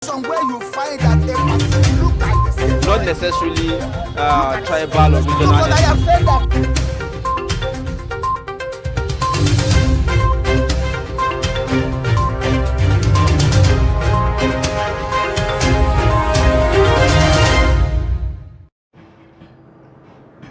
Somewhere you find that they look like the same. Not necessarily tribal or regional. Because I have said that.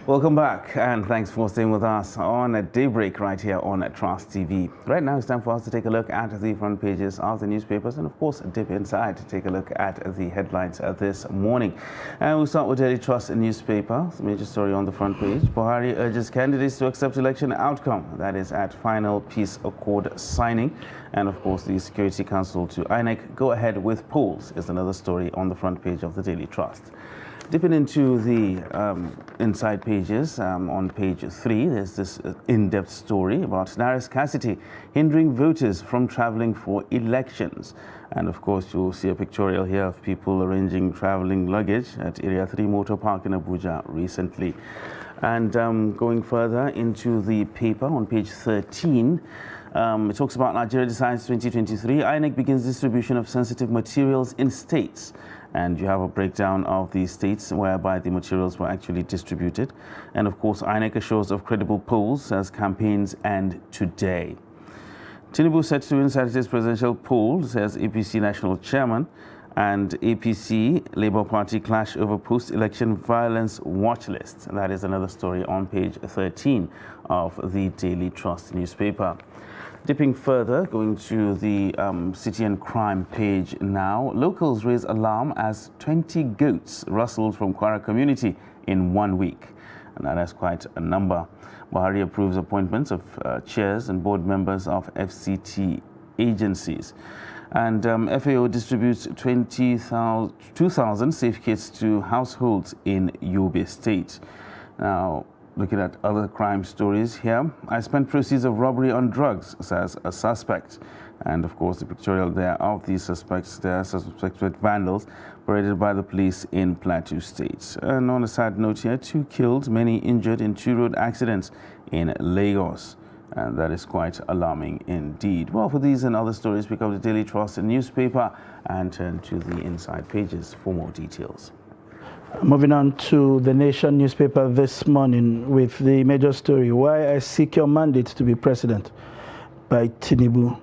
Welcome back, and thanks for staying with us on Daybreak right here on Trust TV. Right now it's time for us to take a look at the front pages of the newspapers and, of course, dip inside to take a look at the headlines this morning. And we'll start with Daily Trust newspaper. The major story on the front page: Buhari urges candidates to accept election outcome. That is at final peace accord signing. And, of course, the Security Council to INEC go ahead with polls is another story on the front page of the Daily Trust. Dipping into the inside pages, on page 3, there's this in-depth story about naira scarcity hindering voters from traveling for elections. And of course, you'll see a pictorial here of people arranging traveling luggage at Area 3 Motor Park in Abuja recently. And going further into the paper on page 13, it talks about Nigeria decides 2023, INEC begins distribution of sensitive materials in states. And you have a breakdown of the states whereby the materials were actually distributed. And of course, INEC assures of credible polls as campaigns end today. Tinubu set to win Saturday's presidential poll, says APC national chairman. And APC Labour Party clash over post-election violence watch list. And that is another story on page 13 of the Daily Trust newspaper. Dipping further, going to the city and crime page now, locals raise alarm as 20 goats rustled from Kwara community in 1 week. And that is quite a number. Buhari approves appointments of chairs and board members of FCT agencies. And FAO distributes 2,000 safe kits to households in Yobe State. Now, looking at other crime stories here, I spent proceeds of robbery on drugs, says a suspect. And of course, the pictorial there of these suspects, they are suspected vandals paraded by the police in Plateau State. And on a sad note here, 2 killed, many injured in 2 road accidents in Lagos. And that is quite alarming indeed. Well, for these and other stories, pick up the Daily Trust newspaper and turn to the inside pages for more details. Moving on to the Nation newspaper this morning with the major story: why I seek your mandate to be president, by Tinubu.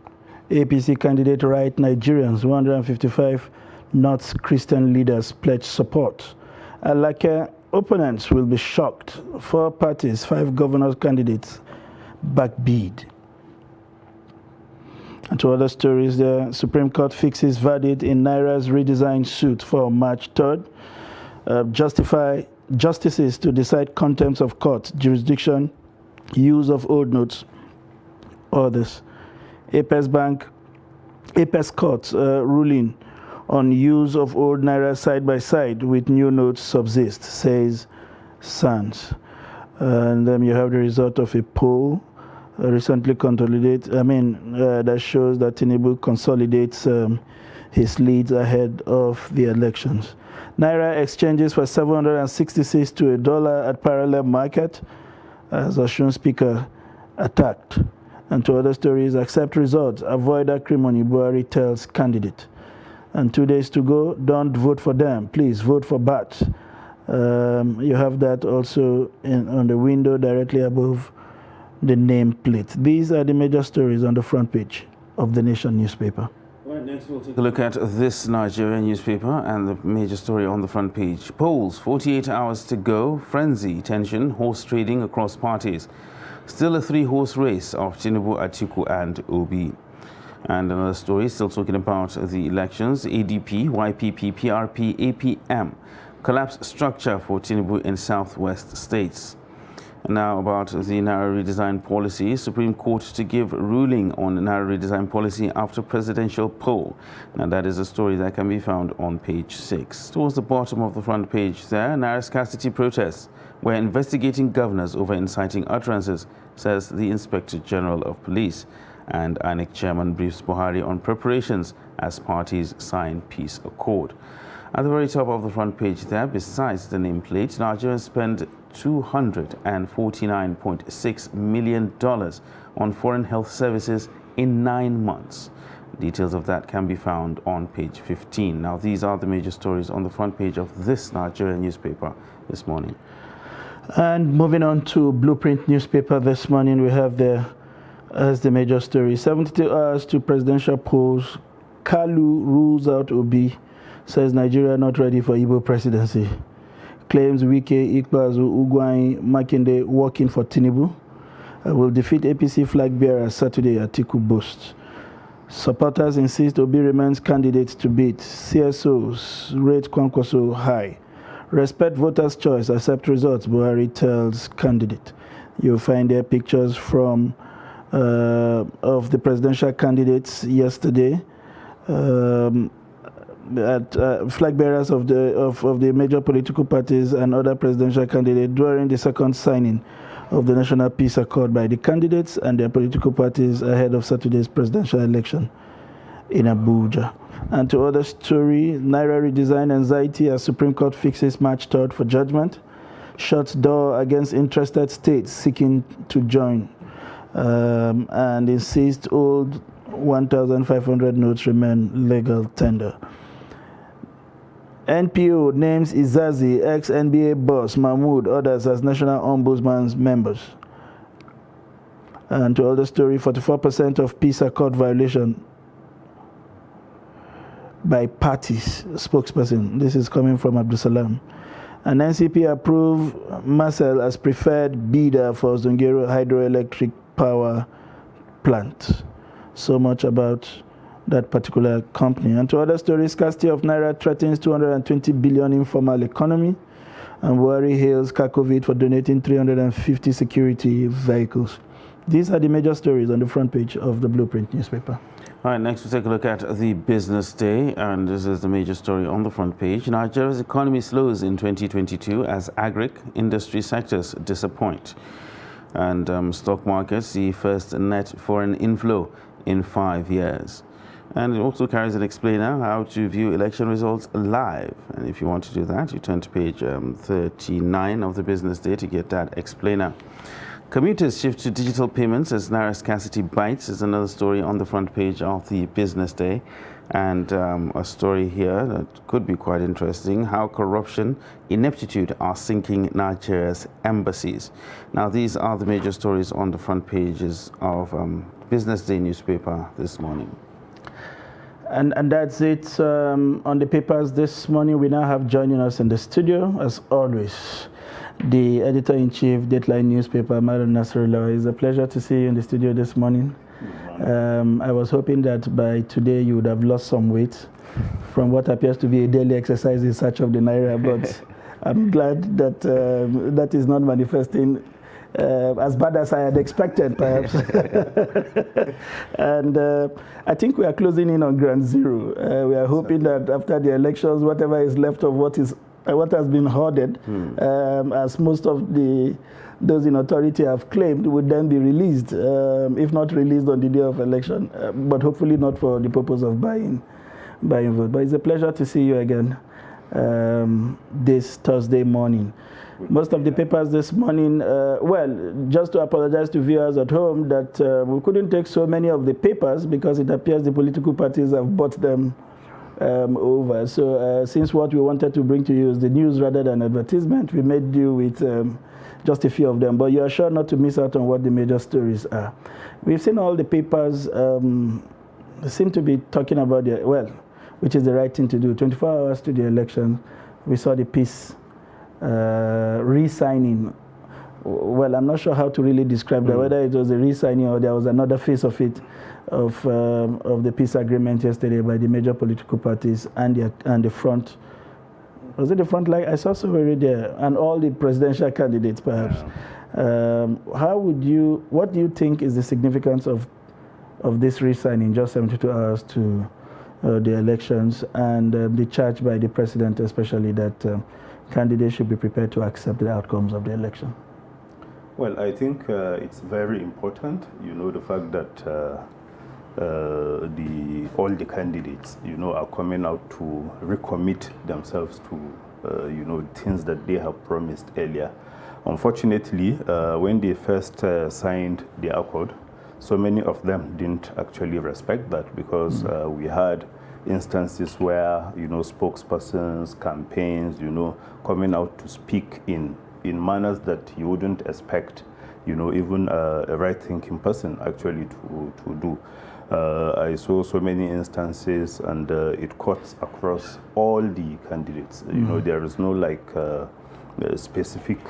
APC candidate right Nigerians, 155 North Christian leaders pledge support. Alake opponents will be shocked. 4 parties, 5 governor candidates backbid. And to other stories, the Supreme Court fixes verdict in Naira's redesigned suit for March 3rd. Justices to decide contents of court, jurisdiction, use of old notes, others. Apex Court ruling on use of old Naira side by side with new notes subsist, says Sands. And then you have the result of a poll recently that shows that Tinubu consolidates his leads ahead of the elections. Naira exchanges for 766 to $1 at parallel market as Osun Speaker attacked. And to other stories, accept results, avoid acrimony, Buhari tells candidate. And 2 days to go, don't vote for them, please vote for BAT. You have that also on the window directly above the nameplate. These are the major stories on the front page of the Nation newspaper. Right, next we'll take a look at this Nigerian newspaper and the major story on the front page. Polls, 48 hours to go, frenzy, tension, horse trading across parties. Still a 3-horse race of Tinubu, Atiku and Obi. And another story, still talking about the elections, ADP, YPP, PRP, APM. Collapse structure for Tinubu in southwest states. Now about the Naira redesign policy. Supreme Court to give ruling on Naira redesign policy after presidential poll. Now that is a story that can be found on page 6. Towards the bottom of the front page there, Naira scarcity protests. We're investigating governors over inciting utterances, says the Inspector General of Police. And INEC chairman briefs Buhari on preparations as parties sign peace accord. At the very top of the front page there, besides the nameplate, Nigerians spend $249.6 million on foreign health services in 9 months. Details of that can be found on page 15. Now, these are the major stories on the front page of this Nigerian newspaper this morning. And moving on to Blueprint newspaper this morning, we have there as the major story, 72 hours to presidential polls. Kalu rules out Obi, says Nigeria not ready for Igbo presidency. Claims Wike, Ikpeazu, Ugwuanyi, Makinde working for Tinubu. Will defeat APC flag bearer Saturday, Atiku boasts. Supporters insist Obi remains candidate to beat. CSOs rate Kwankwaso high. Respect voters' choice, accept results, Buhari tells candidate. You'll find their pictures from of the presidential candidates yesterday. Flag bearers of the major political parties and other presidential candidates during the second signing of the National Peace Accord by the candidates and their political parties ahead of Saturday's presidential election in Abuja. And to other story, Naira redesign anxiety as Supreme Court fixes March 3rd for judgment. Shuts door against interested states seeking to join. And insists old 1,500 notes remain legal tender. NPO names Izazi, ex-NBA boss, Mahmoud, others as National Ombudsman's members. And to other story, 44% of peace accord violation by parties, spokesperson. This is coming from Abdul Salam. And NCP approved Marcel as preferred bidder for Zungeru hydroelectric power plant. So much about that particular company. And to other stories, scarcity of Naira threatens 220 billion informal economy. And Buhari hails Kakovit for donating 350 security vehicles. These are the major stories on the front page of the Blueprint newspaper. All right, next we'll take a look at the business day, and this is the major story on the front page. Nigeria's economy slows in 2022 as agri industry sectors disappoint. And stock markets see first net foreign inflow in 5 years. And it also carries an explainer how to view election results live. And if you want to do that, you turn to page 39 of the business day to get that explainer. Commuters shift to digital payments as Naira scarcity bites is another story on the front page of the business day. And a story here that could be quite interesting, how corruption, ineptitude are sinking Nigeria's embassies. Now, these are the major stories on the front pages of Business Day newspaper this morning. And that's it on the papers this morning. We now have joining us in the studio, as always, the editor-in-chief, Dateline newspaper, Madam Nasrullah. It's a pleasure to see you in the studio this morning. I was hoping that by today you would have lost some weight from what appears to be a daily exercise in search of the Naira, but I'm glad that that is not manifesting as bad as I had expected, perhaps. And I think we are closing in on ground zero. We are hoping that after the elections, whatever is left of what has been hoarded, as most of those in authority have claimed, would then be released, if not released on the day of election, but hopefully not for the purpose of buying vote. But it's a pleasure to see you again this Thursday morning. Most of the papers this morning, well, just to apologize to viewers at home that we couldn't take so many of the papers because it appears the political parties have bought them over. So since what we wanted to bring to you is the news rather than advertisement, we made do with just a few of them. But you are sure not to miss out on what the major stories are. We've seen all the papers seem to be talking about which is the right thing to do. 24 hours to the election, we saw the peace re-signing. Well, I'm not sure how to really describe that, whether it was a re-signing or there was another phase of it, of the peace agreement yesterday by the major political parties and the front. Was it the front line? I saw somebody there, and all the presidential candidates, perhaps. Yeah. What do you think is the significance of this re-signing just 72 hours to the elections, and the charge by the president, especially that candidates should be prepared to accept the outcomes of the election? Well, I think it's very important, the fact that all the candidates, are coming out to recommit themselves to, things that they have promised earlier. Unfortunately, when they first signed the accord, so many of them didn't actually respect that, because we had instances where, you know, spokespersons, campaigns, you know, coming out to speak in manners that you wouldn't expect, you know, even a right-thinking person actually to do. I saw so many instances, and it cuts across all the candidates. You know, there is no like a specific,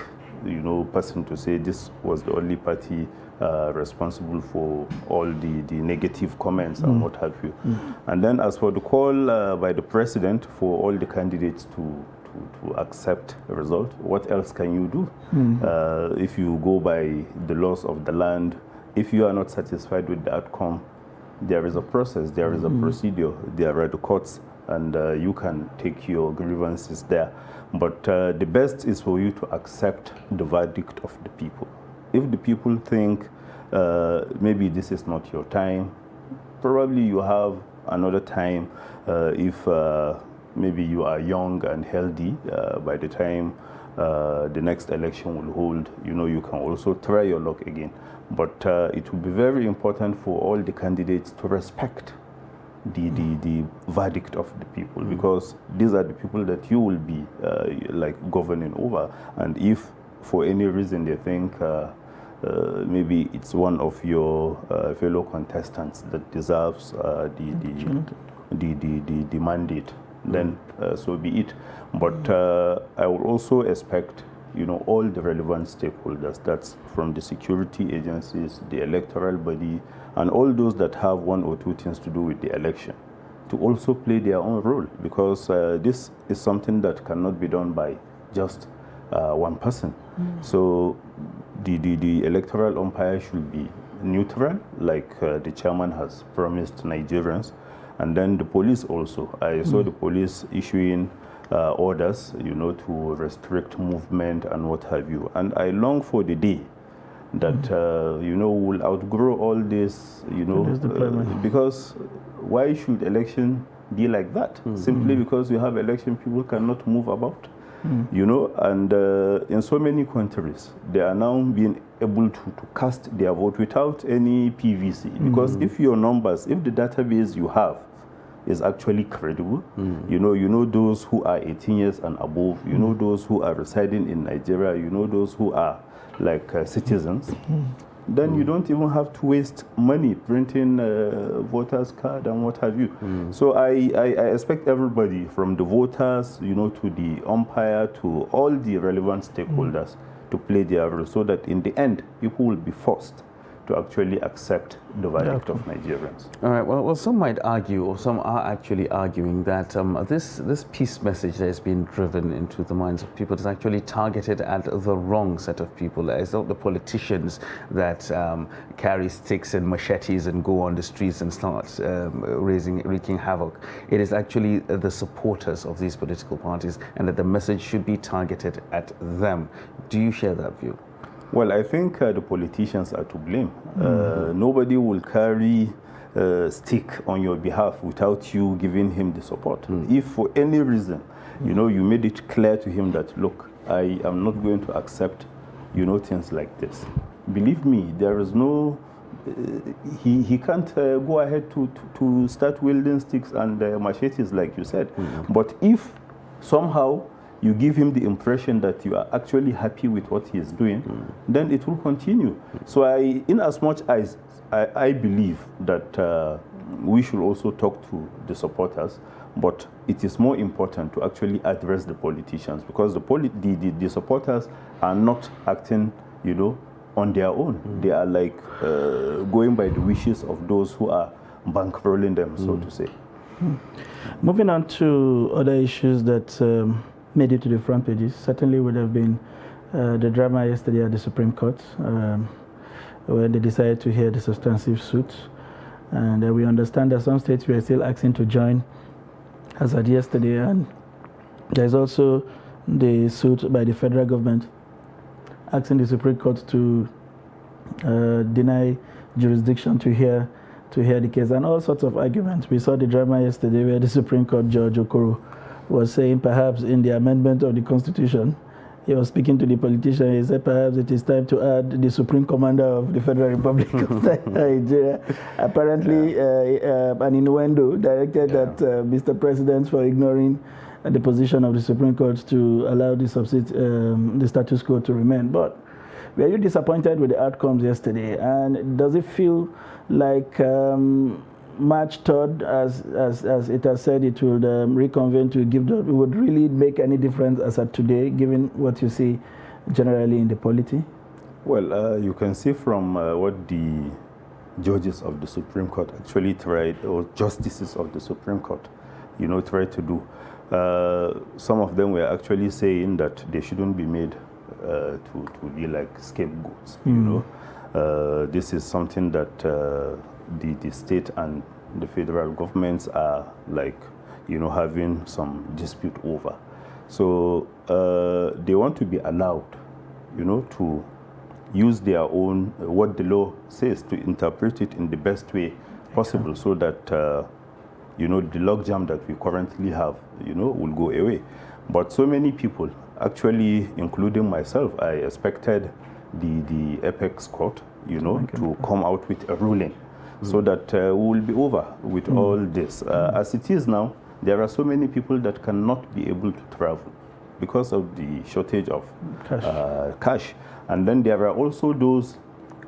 you know, person to say this was the only party responsible for all the negative comments and what have you. And then as for the call by the president for all the candidates to accept a result, what else can you do? If you go by the laws of the land, if you are not satisfied with the outcome, there is a process, there is a procedure, there are the courts, and you can take your grievances there. But the best is for you to accept the verdict of the people. If the people think maybe this is not your time, probably you have another time. If maybe you are young and healthy, by the time the next election will hold, you know, you can also try your luck again. But it will be very important for all the candidates to respect the verdict of the people, because these are the people that you will be like governing over. And if for any reason they think maybe it's one of your fellow contestants that deserves the mandate, then so be it. But I would also expect, you know, all the relevant stakeholders, that's from the security agencies, the electoral body, and all those that have one or two things to do with the election, to also play their own role, because this is something that cannot be done by just one person. So the electoral umpire should be neutral, like the chairman has promised Nigerians. And then the police also. I saw the police issuing orders, you know, to restrict movement and what have you. And I long for the day that, you know, we'll outgrow all this, you know, because why should election be like that? Simply because you have election, people cannot move about, you know. And in so many countries, they are now being able to cast their vote without any PVC. Because if your numbers, if the database you have is actually credible, you know those who are 18 years and above, you know those who are residing in Nigeria, you know those who are like citizens, then you don't even have to waste money printing voters card and what have you. So I expect everybody, from the voters, you know, to the umpire, to all the relevant stakeholders, to play their role, so that in the end people will be forced to actually accept the verdict of Nigerians. All right. Well, some might argue, or some are actually arguing, that this peace message that has been driven into the minds of people is actually targeted at the wrong set of people. It's not the politicians that carry sticks and machetes and go on the streets and start wreaking havoc. It is actually the supporters of these political parties, and that the message should be targeted at them. Do you share that view? Well, I think the politicians are to blame. Nobody will carry a stick on your behalf without you giving him the support. If for any reason, you know, you made it clear to him that, look, I am not going to accept, you know, things like this. Believe me, there is no, he can't go ahead to start wielding sticks and machetes like you said. But if somehow you give him the impression that you are actually happy with what he is doing, then it will continue. So in as much as I believe that we should also talk to the supporters, but it is more important to actually address the politicians, because the supporters are not acting, you know, on their own. They are like going by the wishes of those who are bankrolling them, so to say. Moving on to other issues that made it to the front pages, certainly would have been the drama yesterday at the Supreme Court, when they decided to hear the substantive suit. And we understand that some states were still asking to join as at yesterday. And there's also the suit by the federal government asking the Supreme Court to deny jurisdiction to hear the case, and all sorts of arguments. We saw the drama yesterday where the Supreme Court Judge Okoro was saying perhaps in the amendment of the Constitution, he was speaking to the politician. He said perhaps it is time to add the Supreme Commander of the Federal Republic of Nigeria. Apparently, an innuendo directed at Mr. President for ignoring the position of the Supreme Court to allow the status quo to remain. But were you disappointed with the outcomes yesterday? And does it feel like March 3rd, as it has said, it will reconvene to give it would really make any difference as of today, given what you see generally in the polity? Well, you can see from what the judges of the Supreme Court actually tried, or justices of the Supreme Court, tried to do. Some of them were actually saying that they shouldn't be made to be like scapegoats. This is something that the state and the federal governments are like, having some dispute over. So they want to be allowed, to use their own, what the law says, to interpret it in the best way possible, so that, the logjam that we currently have, will go away. But so many people, actually, including myself, I expected the apex court, to come out with a ruling, so that we will be over with all this. As it is now, there are so many people that cannot be able to travel because of the shortage of cash. And then there are also those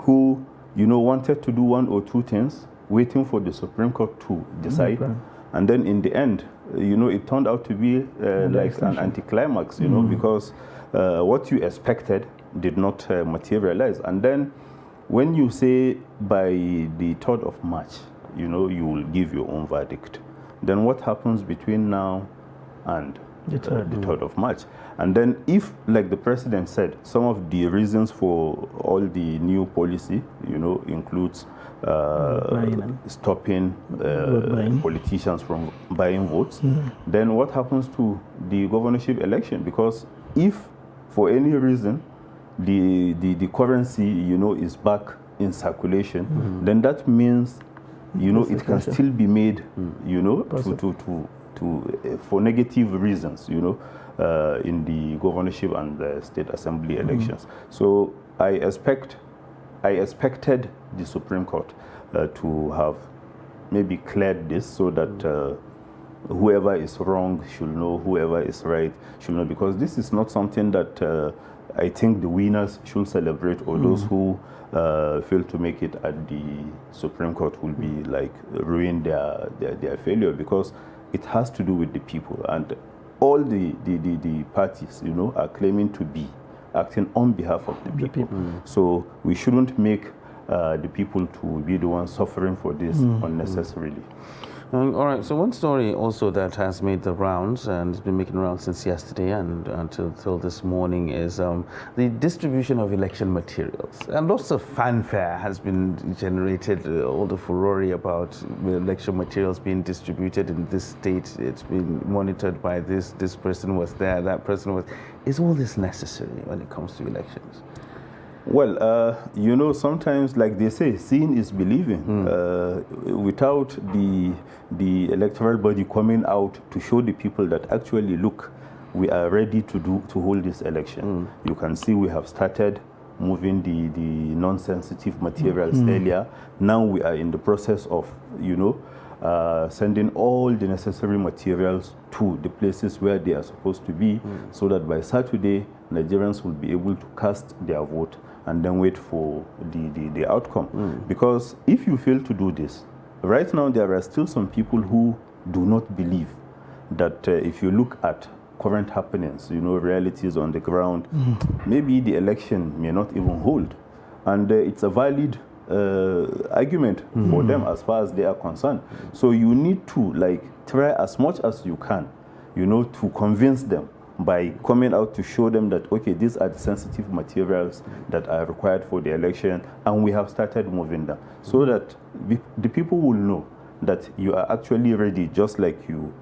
who, wanted to do one or two things, waiting for the Supreme Court to decide. And then in the end, it turned out to be like an anticlimax, because what you expected did not materialize. And then when you say by the 3rd of March, you will give your own verdict, then what happens between now and the 3rd of March? And then if, like the president said, some of the reasons for all the new policy, includes stopping politicians from buying votes, then what happens to the governorship election? Because if for any reason the currency, is back in circulation, then that means, it can still be made, for negative reasons, in the governorship and the state assembly elections. So I expected the Supreme Court to have maybe cleared this, so that whoever is wrong should know, whoever is right should know, because this is not something that I think the winners should celebrate, or those who fail to make it at the Supreme Court will be like ruin their failure, because it has to do with the people, and all the parties, are claiming to be acting on behalf of the people. So we shouldn't make the people to be the ones suffering for this unnecessarily. All right, so one story also that has made the rounds, and it's been making rounds since yesterday and until this morning, is the distribution of election materials. And lots of fanfare has been generated, all the furore about election materials being distributed in this state. It's been monitored by this person was there, that person was. Is all this necessary when it comes to elections? Well, sometimes, like they say, seeing is believing. Without the electoral body coming out to show the people that actually, look, we are ready to hold this election. You can see we have started moving the non-sensitive materials earlier. Now we are in the process of, sending all the necessary materials to the places where they are supposed to be, so that by Saturday, Nigerians will be able to cast their vote and then wait for the outcome. Because if you fail to do this, right now there are still some people who do not believe that if you look at current happenings, realities on the ground, maybe the election may not even hold. And it's a valid argument for them as far as they are concerned. So you need to try as much as you can, to convince them by coming out to show them that, okay, these are the sensitive materials that are required for the election, and we have started moving them, so that the people will know that you are actually ready, just like you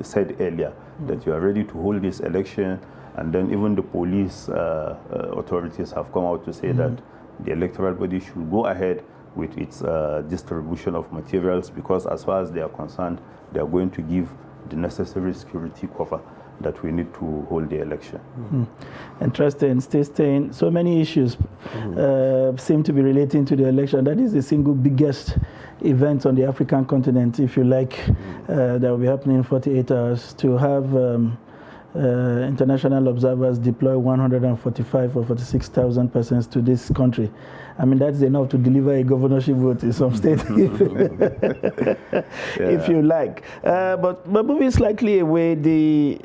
said earlier, that you are ready to hold this election. And then even the police authorities have come out to say that the electoral body should go ahead with its distribution of materials, because as far as they are concerned, they are going to give the necessary security cover that we need to hold the election. Interesting. Staying. So many issues seem to be relating to the election. That is the single biggest event on the African continent, if you like, that will be happening in 48 hours. To have international observers deploy 145 or 46,000 persons to this country. I mean, that's enough to deliver a governorship vote in some state, if you like. But moving slightly away, the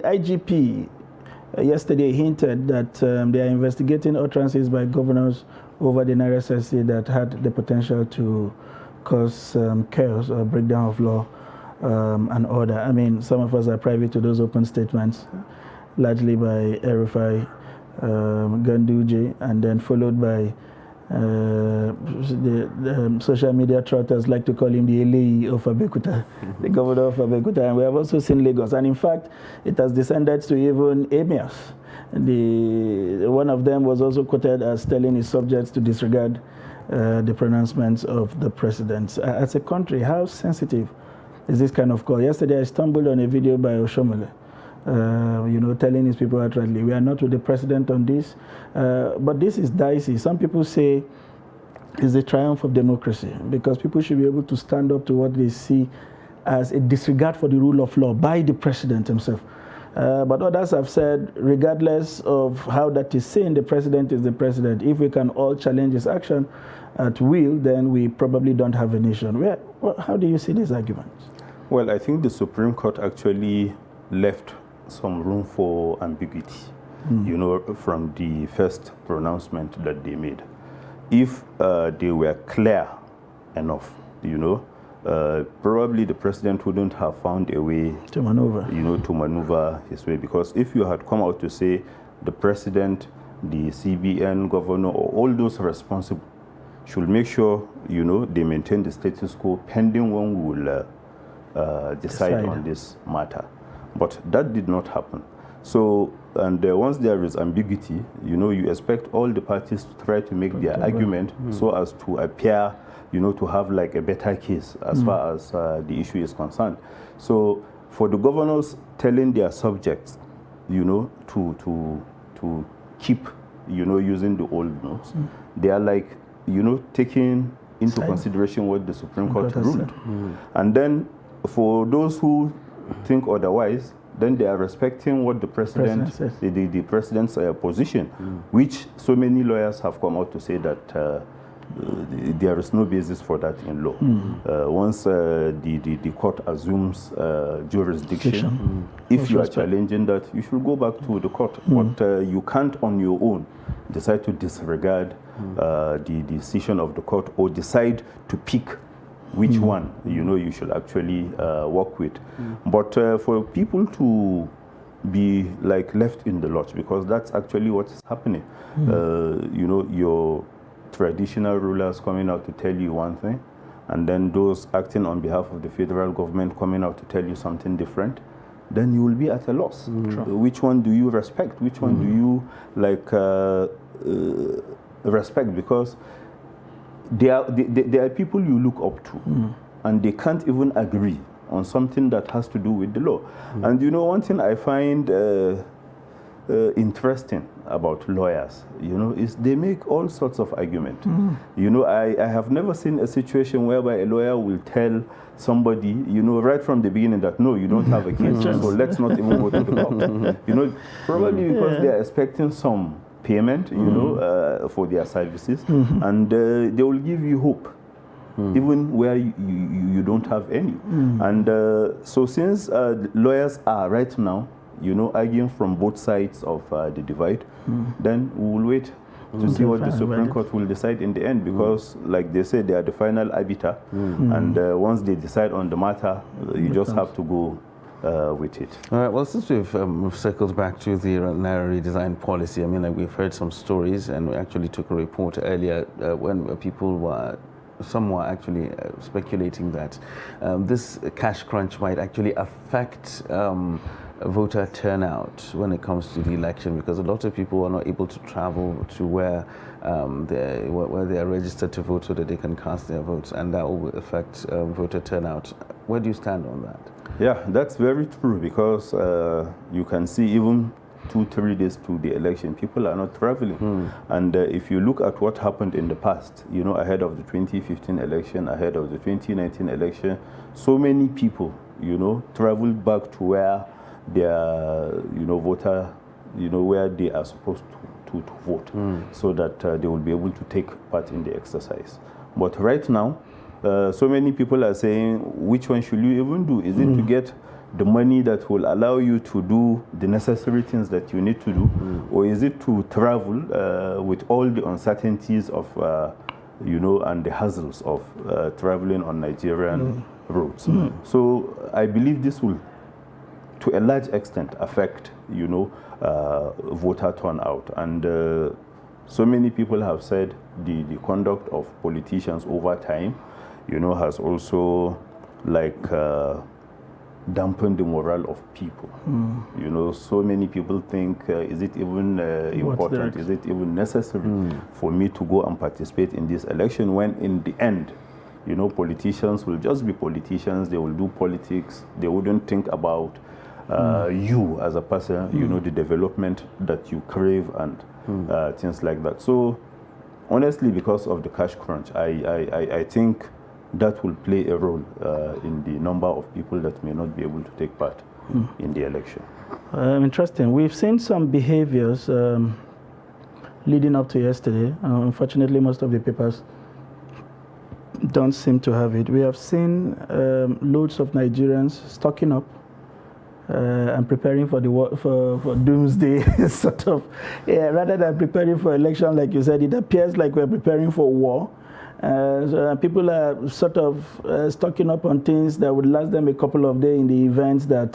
IGP yesterday hinted that they are investigating utterances by governors over the Naira Cedi that had the potential to cause chaos or breakdown of law and order. I mean, some of us are privy to those open statements, largely by Erifai, Ganduje, and then followed by the social media trotters like to call him the Elei of Abeokuta, the governor of Abeokuta. And we have also seen Lagos. And in fact, it has descended to even emirs. One of them was also quoted as telling his subjects to disregard the pronouncements of the president. As a country, how sensitive is this kind of call? Yesterday, I stumbled on a video by Oshomole, telling his people outrightly, we are not with the president on this. But this is dicey. Some people say it's the triumph of democracy because people should be able to stand up to what they see as a disregard for the rule of law by the president himself. But others have said, regardless of how that is seen, the president is the president. If we can all challenge his action at will, then we probably don't have a nation. How do you see these arguments? Well, I think the Supreme Court actually left some room for ambiguity, from the first pronouncement that they made. If they were clear enough, probably the president wouldn't have found a way to maneuver, to maneuver his way. Because if you had come out to say the president, the CBN governor, or all those responsible should make sure, they maintain the status quo pending when we will decide on this matter. But that did not happen. So, and once there is ambiguity, you expect all the parties to try to make their argument so as to appear, to have like a better case as far as the issue is concerned. So, for the governors telling their subjects, to keep, using the old notes, they are like, taking into consideration what the Supreme Court ruled. And then for those who think otherwise, then they are respecting what the president the president's position, which so many lawyers have come out to say that there is no basis for that in law. Once the court assumes jurisdiction, if you are challenging that, you should go back to the court. But you can't on your own decide to disregard the decision of the court or decide to pick which one you should actually work with. But for people to be like left in the lurch, because that's actually what's happening. Your traditional rulers coming out to tell you one thing, and then those acting on behalf of the federal government coming out to tell you something different, then you will be at a loss. Which one do you respect? Which one do you respect? Because they are people you look up to, and they can't even agree on something that has to do with the law. And one thing I find interesting about lawyers, is they make all sorts of arguments. I have never seen a situation whereby a lawyer will tell somebody, right from the beginning that, no, you don't have a case, so let's not even go to the court. Probably because they are expecting some payment, for their services, and they will give you hope, even where you don't have any. And so since lawyers are right now, arguing from both sides of the divide, then we will wait to see what the Supreme Court will decide in the end, because like they say, they are the final arbiter, and once they decide on the matter, you just have to go with it. All right, well, since we've circled back to the Naira redesign policy, I mean, like we've heard some stories, and we actually took a report earlier when some were actually speculating that this cash crunch might actually affect voter turnout when it comes to the election? Because a lot of people are not able to travel to where they are registered to vote so that they can cast their votes, and that will affect voter turnout. Where do you stand on that? Yeah, that's very true, because you can see even 2-3 days to the election, people are not traveling. And if you look at what happened in the past, you know, ahead of the 2015 election, ahead of the 2019 election, so many people, you know, traveled back to where their, you know, voter, you know, where they are supposed to vote, so that they will be able to take part in the exercise. But right now, so many people are saying, which one should you even do? Is it to get the money that will allow you to do the necessary things that you need to do, or is it to travel with all the uncertainties of, you know, and the hassles of traveling on Nigerian roads? So I believe this will, to a large extent, affect, you know, voter turnout. And so many people have said the conduct of politicians over time, you know, has also like dampened the morale of people. You know, so many people think, is it even important? Is it even necessary for me to go and participate in this election, when in the end, you know, politicians will just be politicians. They will do politics. They wouldn't think about you as a person, you know, the development that you crave and things like that. So honestly, because of the cash crunch, I think that will play a role in the number of people that may not be able to take part in the election. Interesting. We've seen some behaviors leading up to yesterday. Unfortunately, most of the papers don't seem to have it. We have seen loads of Nigerians stocking up and preparing for for doomsday sort of. Yeah, rather than preparing for election, like you said, it appears like we're preparing for war. So people are sort of stocking up on things that would last them a couple of days in the event that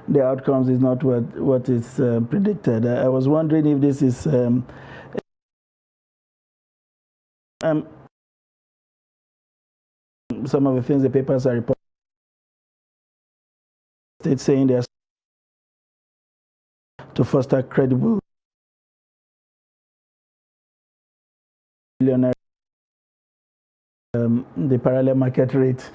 the outcomes is not what is predicted. I was wondering if this is some of the things the papers are reporting. It's saying they're to foster credible billionaire, the parallel market rate.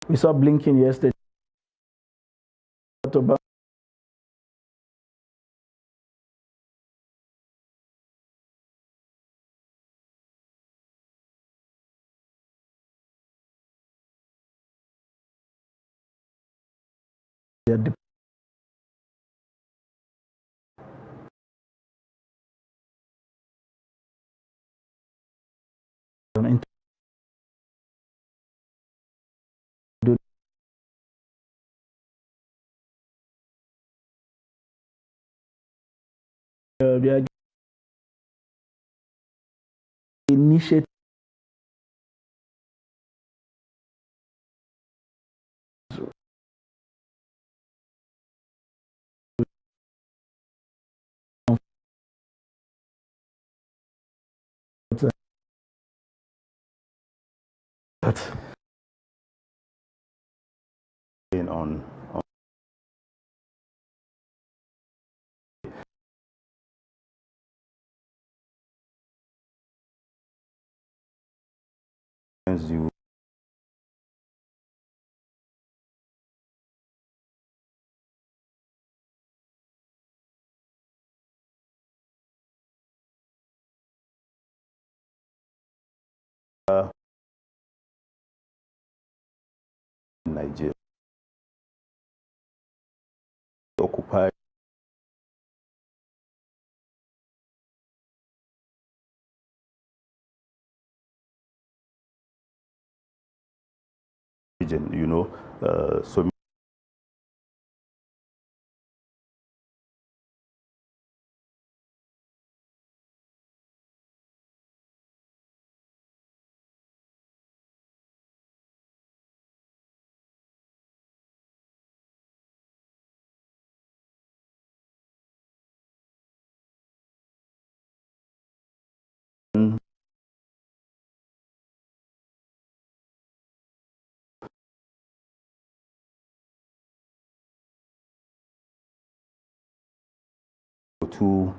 We saw blinking yesterday. They are initiating On you in Nigeria occupy region, you know, so to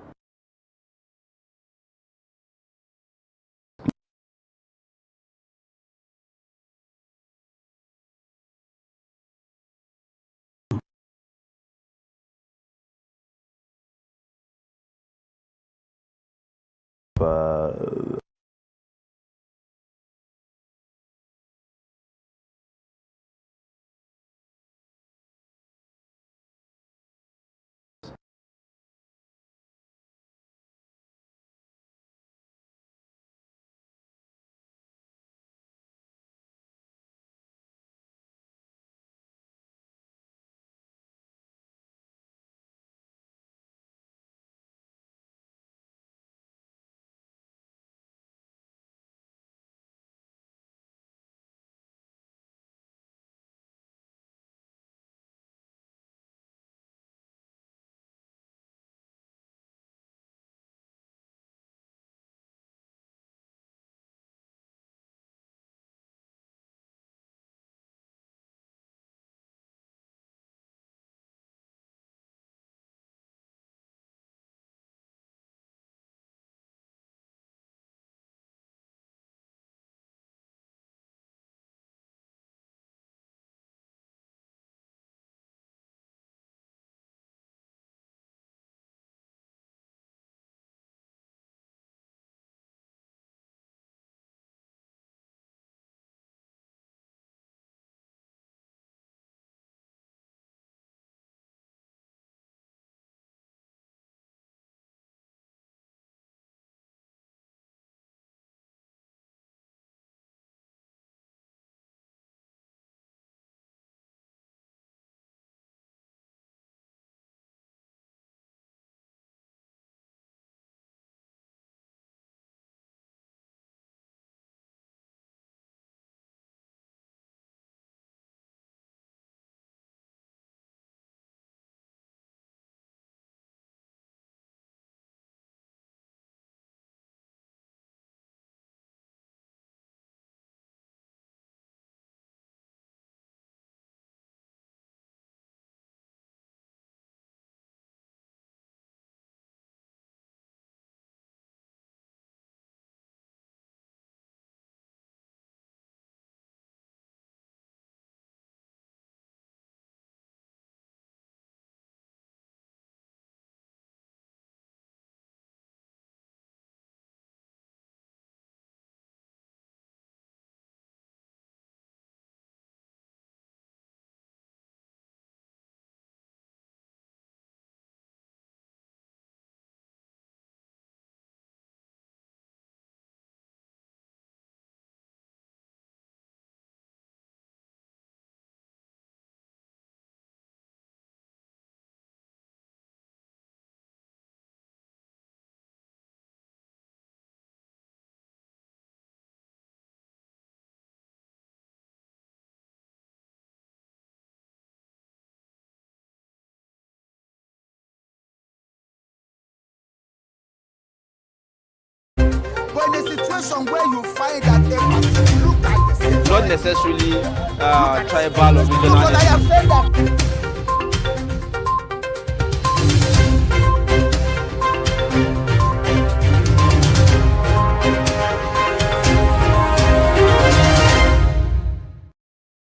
But in a situation where you find that a person look like the same, Not necessarily tribal or regional. because I have said that